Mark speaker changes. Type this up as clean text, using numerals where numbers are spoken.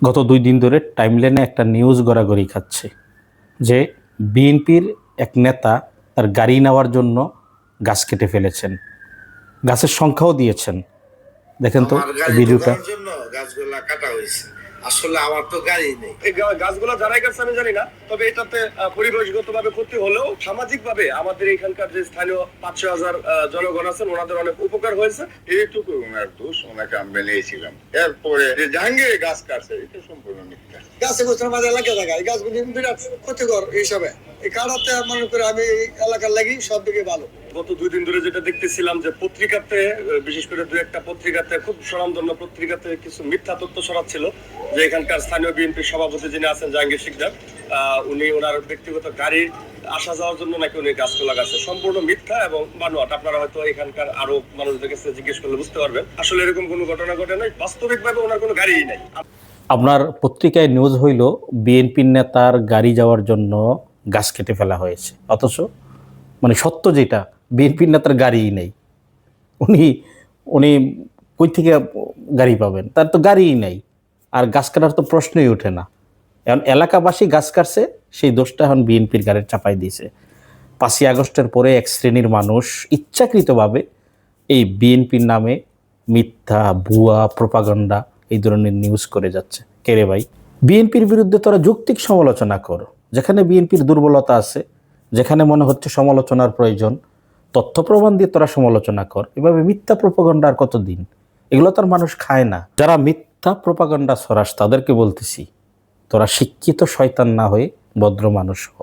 Speaker 1: গত ২ দিন ধরে টাইমলাইনে একটা নিউজ গড়াগড়ি খাচ্ছে যে বিএনপির এক নেতা তার গাড়ি নেওয়ার জন্য গাছ কেটে ফেলেছেন, গাছের সংখ্যাও দিয়েছেন। দেখেন তো
Speaker 2: আমার গাড়ি
Speaker 1: ভিডিওটা।
Speaker 2: ঢোকানোর জন্য গাছগুলা কাটা হয়েছে। আসলে আমার তো গাড়ি নেই।
Speaker 3: এই গাছগুলো যারাই কাটছে আমি জানি না, তবে এটাতে পরিবেশগতভাবে ক্ষতি হলেও সামাজিকভাবে আমাদের এখানকার যে স্থানীয় ৫-৬ হাজার জনগণ আছেন ওনাদের অনেক উপকার হয়েছে।
Speaker 4: এইটুকু ওনার দোষ, ওনাকে আমি মেনেছিলাম। এরপরে যে জাহাঙ্গীর গাছ কাটছে এটা সম্পূর্ণ মিথ্যা।
Speaker 5: গাছে গোছার মাঝে এলাকা জায়গায় গাছগুলি বিরাট ক্ষতিকর হিসাবে এই কাটাতে মনে করে আমি এলাকার লাগি সব দিকে ভালো।
Speaker 3: গত ২ দিন ধরে যেটা দেখতেছিলাম যে পত্রিকাতে, বিশেষ করে ২-১টা পত্রিকাতে, খুব স্বনামধন্য পত্রিকাতে কিছু মিথ্যা তথ্য ছড়াচ্ছিল যে এখানকার স্থানীয় বিএনপির সভাপতি যিনি আছেন জাহাঙ্গীর শিকদার, উনি ওনার ব্যক্তিগত গাড়ির আসা যাওয়ার জন্য নাকি উনি গাছগুলো লাগাচ্ছে। সম্পূর্ণ মিথ্যা এবং বানোয়াট। আপনারা হয়তো এখানকার আরো মানুষদের কাছে জিজ্ঞেস করলে বুঝতে পারবেন আসলে এরকম কোনো ঘটনা ঘটে নাই। বাস্তবিকভাবে ওনার কোনো গাড়িই নাই।
Speaker 1: আপনার পত্রিকায় নিউজ হইল বিএনপির নেতার গাড়ি যাওয়ার জন্য গাছ কেটে ফেলা হয়েছে, অথচ মানে সত্য যেটা বিএনপির নেতার গাড়িই নেই। উনি উনি কই থেকে গাড়ি পাবেন? তার তো গাড়িই নেই, আর গাছ কাটার তো প্রশ্নই ওঠে না। এখন এলাকাবাসী গাছ কাটছে, সেই দোষটা এখন বিএনপির গাড়ির চাপাই দিয়েছে। ৫ই আগস্টের পরে এক শ্রেণীর মানুষ ইচ্ছাকৃতভাবে এই বিএনপির নামে মিথ্যা, ভুয়া, প্রোপাগান্ডা এই ধরনের নিউজ করে যাচ্ছে। কে রে ভাই? বিএনপির বিরুদ্ধে তোরা যৌক্তিক সমালোচনা কর, যেখানে বিএনপির দুর্বলতা আছে, যেখানে মনে হচ্ছে সমালোচনার প্রয়োজন, তথ্য প্রমাণ দিয়ে তোরা সমালোচনা কর। এভাবে মিথ্যা প্রোপাগান্ডা আর কতদিন? এগুলো তার মানুষ খায় না। যারা মিথ্যা প্রোপাগান্ডা ছড়াস তাদেরকে বলতেছি, তোরা শিক্ষিত শয়তান না হয়ে ভদ্র মানুষ হ।